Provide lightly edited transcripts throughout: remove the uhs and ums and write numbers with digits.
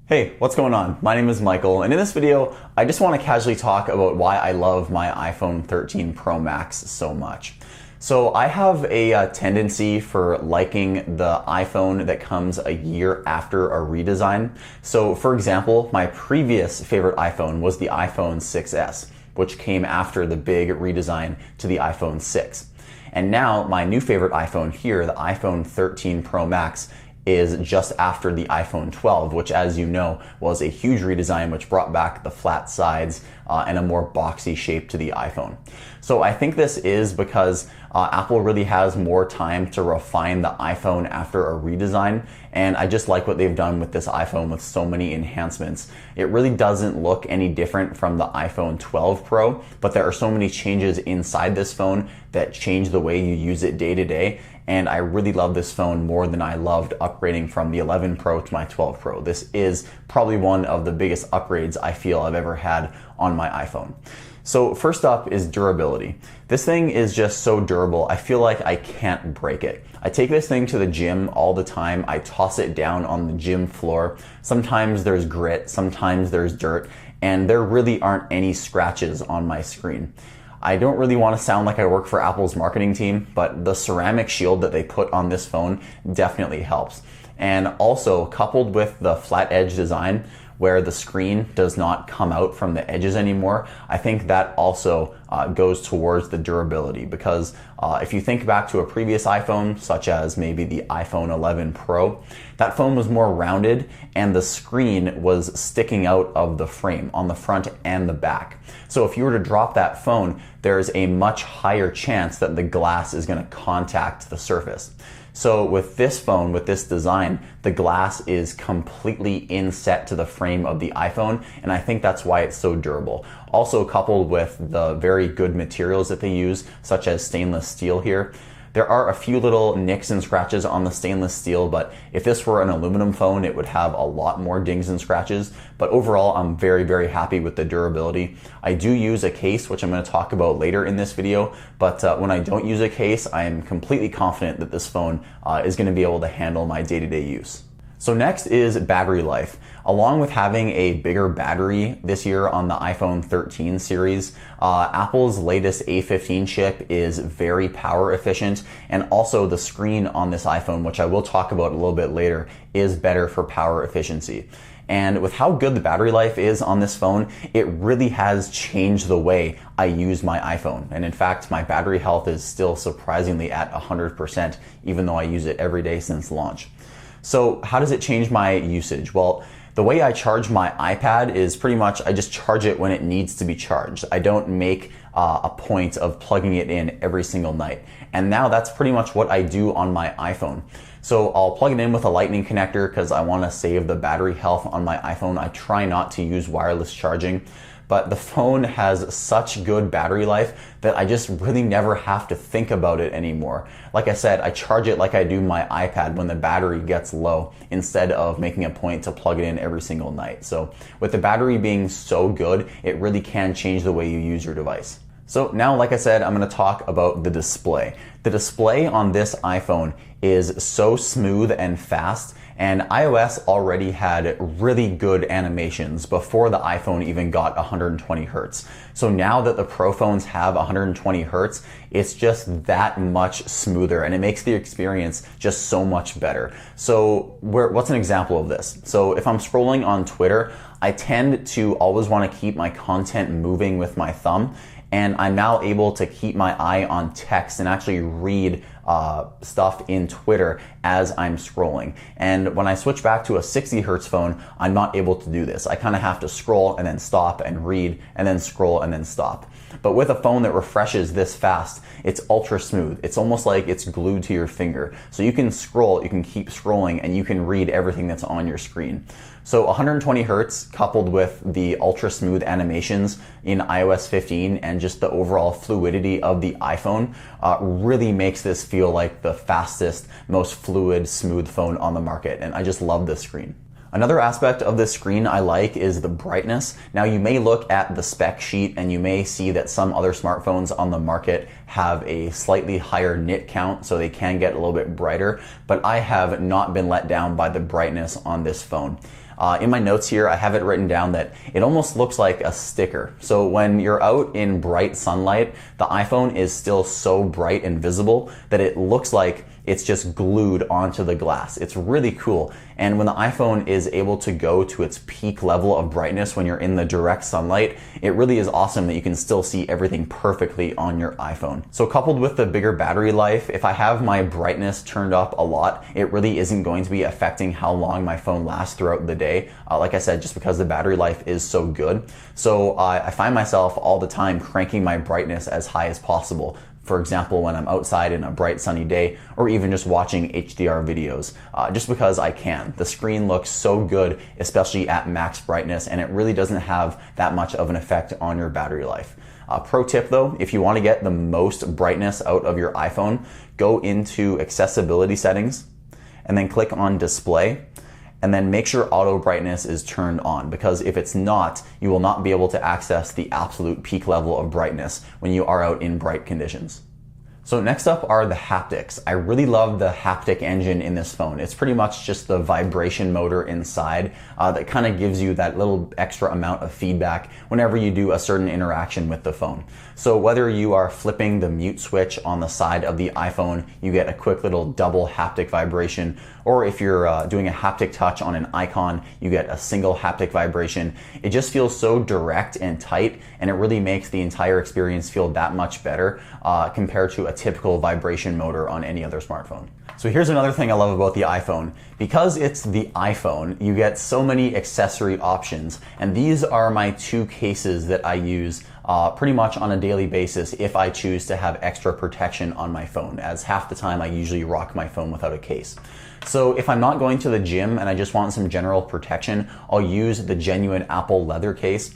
Hey, what's going on? My name is Michael, and in this video, I just want to casually talk about why I love my iPhone 13 Pro Max so much. So I have a tendency for liking the iPhone that comes a year after a redesign. So for example, my previous favorite iPhone was the iPhone 6s, which came after the big redesign to the iPhone 6. And now my new favorite iPhone here, the iPhone 13 Pro Max, is just after the iPhone 12, which, as you know, was a huge redesign which brought back the flat sides and a more boxy shape to the iPhone. So I think this is because Apple really has more time to refine the iPhone after a redesign, and I just like what they've done with this iPhone with so many enhancements. It really doesn't look any different from the iPhone 12 Pro, but there are so many changes inside this phone that change the way you use it day to day. And I really love this phone more than I loved upgrading from the 11 Pro to my 12 Pro. This is probably one of the biggest upgrades I feel I've ever had on my iPhone. So first up is durability. This thing is just so durable, I feel like I can't break it. I take this thing to the gym all the time. I toss it down on the gym floor. Sometimes there's grit, sometimes there's dirt, and there really aren't any scratches on my screen. I don't really want to sound like I work for Apple's marketing team, but the ceramic shield that they put on this phone definitely helps. And also, coupled with the flat edge design, where the screen does not come out from the edges anymore, I think that also goes towards the durability, because if you think back to a previous iPhone, such as maybe the iPhone 11 Pro, that phone was more rounded and the screen was sticking out of the frame on the front and the back. So if you were to drop that phone, there's a much higher chance that the glass is going to contact the surface. So with this phone, with this design, the glass is completely inset to the frame of the iPhone, and I think that's why it's so durable. Also coupled with the very good materials that they use, such as stainless steel here. There are a few little nicks and scratches on the stainless steel, but if this were an aluminum phone, it would have a lot more dings and scratches. But overall, I'm very, very happy with the durability. I do use a case, which I'm going to talk about later in this video, but when I don't use a case, I am completely confident that this phone is going to be able to handle my day-to-day use. So next is battery life. Along with having a bigger battery this year on the iPhone 13 series, Apple's latest A15 chip is very power efficient, and also the screen on this iPhone, which I will talk about a little bit later, is better for power efficiency. And with how good the battery life is on this phone, it really has changed the way I use my iPhone. And in fact, my battery health is still surprisingly at 100%, even though I use it every day since launch. So how does it change my usage? Well, the way I charge my iPad is pretty much I just charge it when it needs to be charged. I don't make a point of plugging it in every single night. And now that's pretty much what I do on my iPhone. So I'll plug it in with a lightning connector because I want to save the battery health on my iPhone. I try not to use wireless charging. But the phone has such good battery life that I just really never have to think about it anymore. Like I said, I charge it like I do my iPad when the battery gets low, instead of making a point to plug it in every single night. So with the battery being so good, it really can change the way you use your device. So now, like I said, I'm going to talk about the display. The display on this iPhone is so smooth and fast, and iOS already had really good animations before the iPhone even got 120 Hertz. So now that the Pro phones have 120 Hertz, it's just that much smoother, and it makes the experience just so much better. So what's an example of this? So if I'm scrolling on Twitter, I tend to always want to keep my content moving with my thumb, and I'm now able to keep my eye on text and actually read stuff in Twitter as I'm scrolling. And when I switch back to a 60 Hertz phone, I'm not able to do this. I kind of have to scroll and then stop and read and then scroll and then stop. But with a phone that refreshes this fast, it's ultra smooth. It's almost like it's glued to your finger. So you can scroll, you can keep scrolling, and you can read everything that's on your screen. So 120 Hertz coupled with the ultra smooth animations in iOS 15 and just the overall fluidity of the iPhone really makes this feel like the fastest, most fluid, smooth phone on the market. And I just love this screen. Another aspect of this screen I like is the brightness. Now you may look at the spec sheet and you may see that some other smartphones on the market have a slightly higher nit count, so they can get a little bit brighter, but I have not been let down by the brightness on this phone. In my notes here, I have it written down that it almost looks like a sticker. So when you're out in bright sunlight, the iPhone is still so bright and visible that it looks like it's just glued onto the glass. It's really cool. And when the iPhone is able to go to its peak level of brightness when you're in the direct sunlight, it really is awesome that you can still see everything perfectly on your iPhone. So coupled with the bigger battery life, if I have my brightness turned up a lot, it really isn't going to be affecting how long my phone lasts throughout the day. Like I said, just because the battery life is so good. So I find myself all the time cranking my brightness as high as possible. For example, when I'm outside in a bright sunny day, or even just watching HDR videos, just because I can. The screen looks so good, especially at max brightness, and it really doesn't have that much of an effect on your battery life. Pro tip though, if you want to get the most brightness out of your iPhone, go into accessibility settings and then click on display. And then make sure auto brightness is turned on, because if it's not, you will not be able to access the absolute peak level of brightness when you are out in bright conditions. So next up are the haptics. I really love the haptic engine in this phone. It's pretty much just the vibration motor inside that kind of gives you that little extra amount of feedback whenever you do a certain interaction with the phone. So whether you are flipping the mute switch on the side of the iPhone, you get a quick little double haptic vibration, or if you're doing a haptic touch on an icon, you get a single haptic vibration. It just feels so direct and tight, and it really makes the entire experience feel that much better compared to a typical vibration motor on any other smartphone. So here's another thing I love about the iPhone. Because it's the iPhone, you get so many accessory options, and these are my two cases that I use pretty much on a daily basis if I choose to have extra protection on my phone, as half the time I usually rock my phone without a case. So if I'm not going to the gym and I just want some general protection, I'll use the genuine Apple leather case.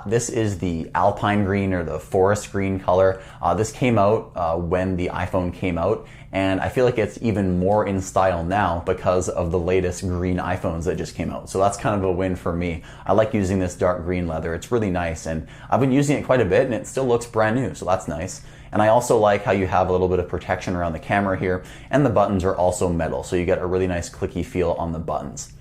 This is the Alpine green or the forest green color. This came out when the iPhone came out, and I feel like it's even more in style now because of the latest green iPhones that just came out. So that's kind of a win for me. I like using this dark green leather. It's really nice, and I've been using it quite a bit and it still looks brand new, so that's nice. And I also like how you have a little bit of protection around the camera here, and the buttons are also metal, so you get a really nice clicky feel on the buttons.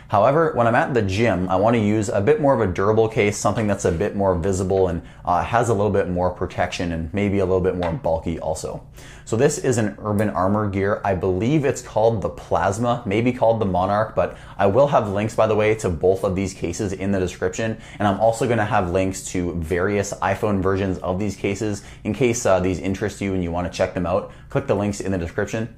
However, when I'm at the gym, I want to use a bit more of a durable case, something that's a bit more visible and has a little bit more protection and maybe a little bit more bulky also. So this is an Urban Armor gear. I believe it's called the Plasma, maybe called the Monarch, but I will have links, by the way, to both of these cases in the description. And I'm also going to have links to various iPhone versions of these cases in case these interest you and you want to check them out. Click the links in the description.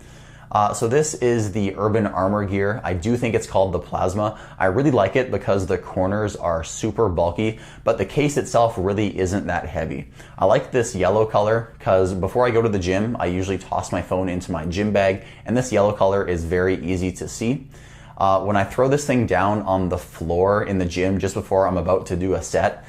So this is the Urban Armor gear. I do think it's called the Plasma. I really like it because the corners are super bulky, but the case itself really isn't that heavy. I like this yellow color because before I go to the gym, I usually toss my phone into my gym bag, and this yellow color is very easy to see. When I throw this thing down on the floor in the gym just before I'm about to do a set,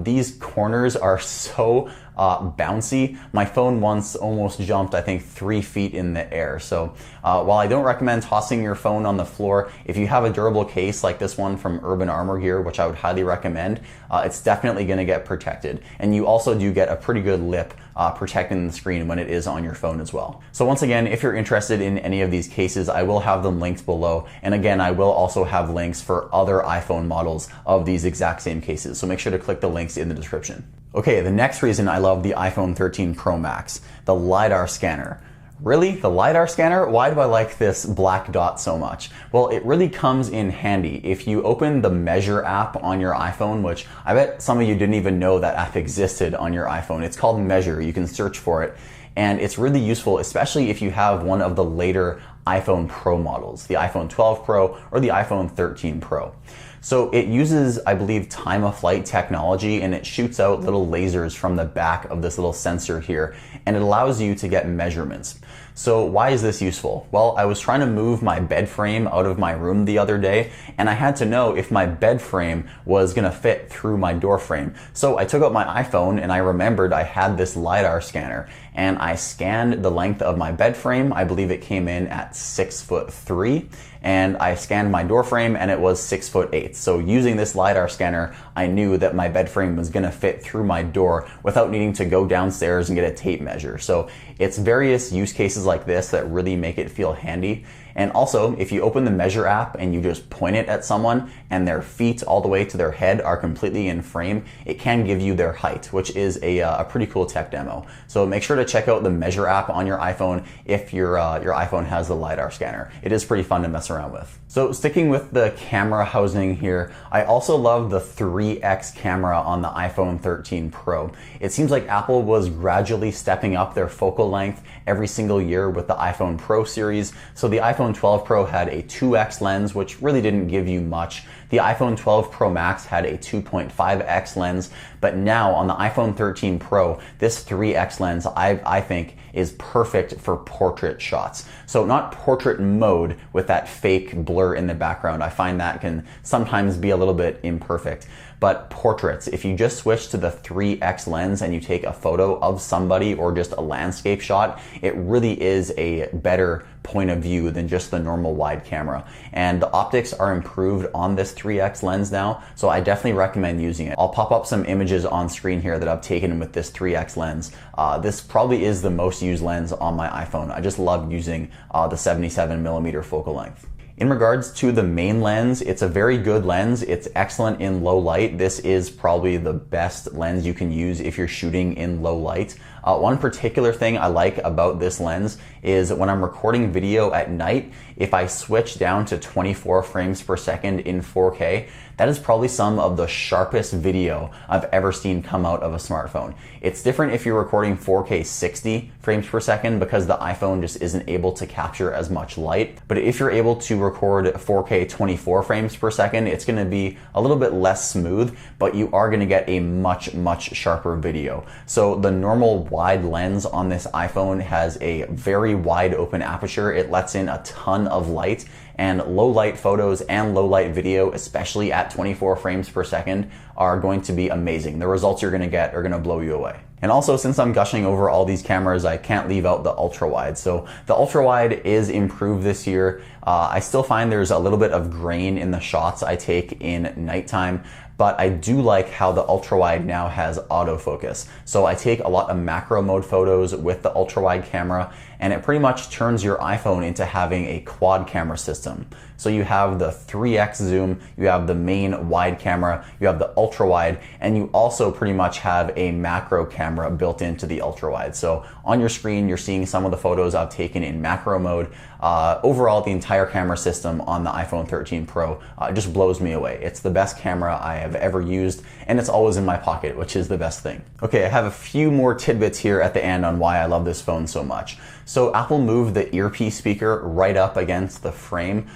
these corners are so bouncy. My phone once almost jumped, I think, 3 feet in the air. So while I don't recommend tossing your phone on the floor, if you have a durable case like this one from Urban Armor gear, which I would highly recommend, it's definitely going to get protected. And you also do get a pretty good lip protecting the screen when it is on your phone as well. So once again, if you're interested in any of these cases, I will have them linked below. And again, I will also have links for other iPhone models of these exact same cases. So make sure to click the links in the description. Okay, the next reason I love the iPhone 13 Pro Max, the LiDAR scanner. Really? The LiDAR scanner? Why do I like this black dot so much? Well, it really comes in handy. If you open the Measure app on your iPhone, which I bet some of you didn't even know that app existed on your iPhone. It's called Measure. You can search for it. And it's really useful, especially if you have one of the later iPhone Pro models, the iPhone 12 Pro or the iPhone 13 Pro. So it uses, I believe, time-of-flight technology, and it shoots out little lasers from the back of this little sensor here, and it allows you to get measurements. So why is this useful? Well, I was trying to move my bed frame out of my room the other day, and I had to know if my bed frame was gonna fit through my door frame. So I took out my iPhone and I remembered I had this LiDAR scanner, and I scanned the length of my bed frame. I believe it came in at 6'3", and I scanned my door frame and it was 6'8". So using this LiDAR scanner, I knew that my bed frame was gonna fit through my door without needing to go downstairs and get a tape measure. So it's various use cases like this that really make it feel handy. And also, if you open the Measure app and you just point it at someone and their feet all the way to their head are completely in frame, it can give you their height, which is a pretty cool tech demo. So make sure to check out the Measure app on your iPhone if your iPhone has the LiDAR scanner. It is pretty fun to mess around with. So sticking with the camera housing here, I also love the 3x camera on the iPhone 13 Pro. It seems like Apple was gradually stepping up their focal length every single year with the iPhone Pro series. So the iPhone 12 Pro had a 2x lens, which really didn't give you much. The iPhone 12 Pro Max had a 2.5x lens, but now on the iPhone 13 Pro, this 3x lens I think is perfect for portrait shots. So not portrait mode with that fake blur in the background. I find that can sometimes be a little bit imperfect. But portraits, if you just switch to the 3x lens and you take a photo of somebody or just a landscape shot, it really is a better point of view than just the normal wide camera. And the optics are improved on this 3x lens now, so I definitely recommend using it. I'll pop up some images on screen here that I've taken with this 3x lens. This probably is the most used lens on my iPhone. I just love using the 77mm focal length. In regards to the main lens, it's a very good lens. It's excellent in low light. This is probably the best lens you can use if you're shooting in low light. One particular thing I like about this lens is when I'm recording video at night, if I switch down to 24 frames per second in 4K, that is probably some of the sharpest video I've ever seen come out of a smartphone. It's different if you're recording 4K 60 frames per second because the iPhone just isn't able to capture as much light. But if you're able to record 4K 24 frames per second, it's gonna be a little bit less smooth, but you are gonna get a much sharper video. So the normal wide lens on this iPhone has a very wide open aperture. It lets in a ton of light, and low light photos and low light video, especially at 24 frames per second, are going to be amazing. The results you're gonna get are gonna blow you away. And also, since I'm gushing over all these cameras, I can't leave out the ultra wide. So the ultra wide is improved this year. I still find there's a little bit of grain in the shots I take in nighttime, but I do like how the ultra wide now has autofocus. So I take a lot of macro mode photos with the ultra wide camera, and it pretty much turns your iPhone into having a quad camera system. So you have the 3x zoom, you have the main wide camera, you have the ultra wide, and you also pretty much have a macro camera built into the ultra wide. So on your screen, you're seeing some of the photos I've taken in macro mode. Overall, the entire camera system on the iPhone 13 Pro just blows me away. It's the best camera I have ever used, and it's always in my pocket, which is the best thing. Okay, I have a few more tidbits here at the end on why I love this phone so much. So Apple moved the earpiece speaker right up against the frame.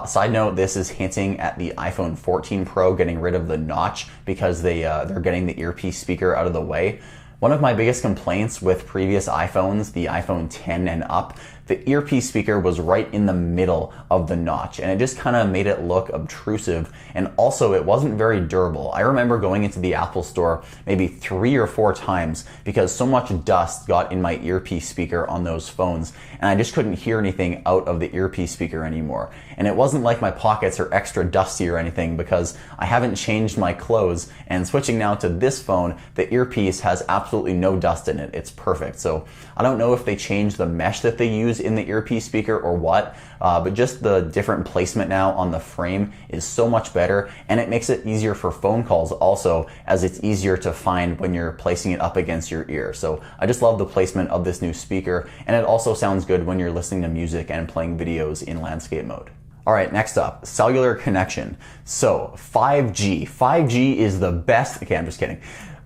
Side note, this is hinting at the iPhone 14 Pro getting rid of the notch because they're getting the earpiece speaker out of the way. One of my biggest complaints with previous iPhones, the iPhone 10 and up, the earpiece speaker was right in the middle of the notch, and it just kind of made it look obtrusive, and also it wasn't very durable. I remember going into the Apple store maybe 3 or 4 times because so much dust got in my earpiece speaker on those phones, and I just couldn't hear anything out of the earpiece speaker anymore. And it wasn't like my pockets are extra dusty or anything because I haven't changed my clothes, and switching now to this phone, the earpiece has absolutely no dust in it. It's perfect. So I don't know if they changed the mesh that they use in the earpiece speaker or what, but just the different placement now on the frame is so much better, and it makes it easier for phone calls also, as it's easier to find when you're placing it up against your ear. So I just love the placement of this new speaker, and it also sounds good when you're listening to music and playing videos in landscape mode. All right, next up, cellular connection. So 5G. 5G is the best. Okay, I'm just kidding.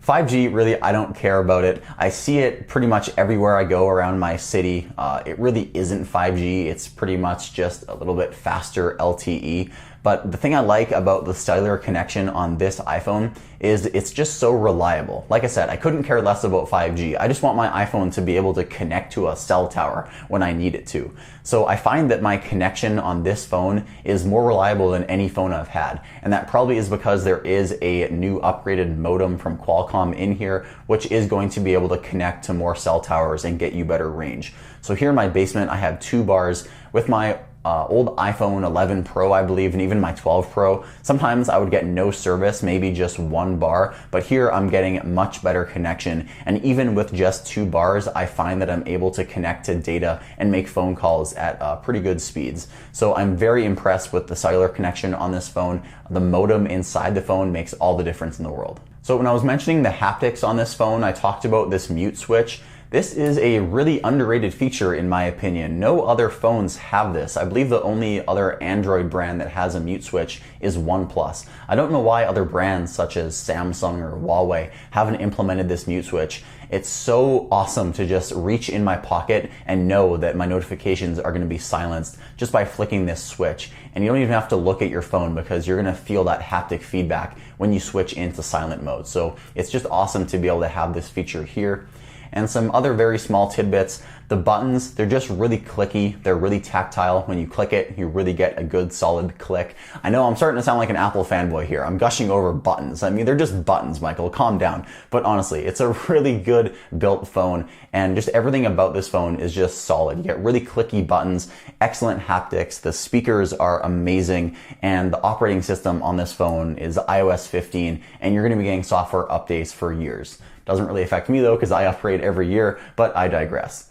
5G, really, I don't care about it. I see it pretty much everywhere I go around my city. It really isn't 5G. It's pretty much just a little bit faster LTE. But the thing I like about the cellular connection on this iPhone is it's just so reliable. Like I said, I couldn't care less about 5G. I just want my iPhone to be able to connect to a cell tower when I need it to. So I find that my connection on this phone is more reliable than any phone I've had. And that probably is because there is a new upgraded modem from Qualcomm in here, which is going to be able to connect to more cell towers and get you better range. So here in my basement, I have 2 bars with my old iPhone 11 Pro, I believe, and even my 12 Pro, sometimes I would get no service, maybe just 1 bar, but here I'm getting much better connection. And even with just 2 bars, I find that I'm able to connect to data and make phone calls at pretty good speeds. So I'm very impressed with the cellular connection on this phone. The modem inside the phone makes all the difference in the world. So when I was mentioning the haptics on this phone, I talked about this mute switch. This is a really underrated feature in my opinion. No other phones have this. I believe the only other Android brand that has a mute switch is OnePlus. I don't know why other brands such as Samsung or Huawei haven't implemented this mute switch. It's so awesome to just reach in my pocket and know that my notifications are going to be silenced just by flicking this switch. And you don't even have to look at your phone because you're going to feel that haptic feedback when you switch into silent mode. So it's just awesome to be able to have this feature here. And some other very small tidbits. The buttons, they're just really clicky. They're really tactile. When you click it, you really get a good solid click. I know I'm starting to sound like an Apple fanboy here. I'm gushing over buttons. I mean, they're just buttons, Michael. Calm down. But honestly, it's a really good built phone, and just everything about this phone is just solid. You get really clicky buttons, excellent haptics. The speakers are amazing, and the operating system on this phone is iOS 15, and you're going to be getting software updates for years. Doesn't really affect me though, because I upgrade every year, but I digress.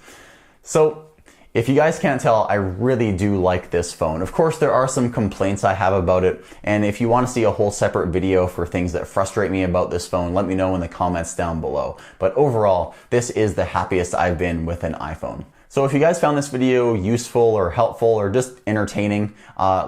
So if you guys can't tell, I really do like this phone. Of course, there are some complaints I have about it, and if you want to see a whole separate video for things that frustrate me about this phone, let me know in the comments down below. But overall, this is the happiest I've been with an iPhone. So if you guys found this video useful or helpful or just entertaining,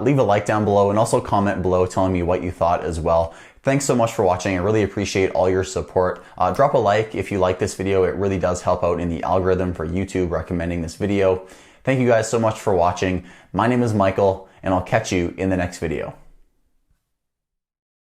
leave a like down below and also comment below telling me what you thought as well. Thanks so much for watching. I really appreciate all your support. Drop a like if you like this video. It really does help out in the algorithm for YouTube recommending this video. Thank you guys so much for watching. My name is Michael, and I'll catch you in the next video.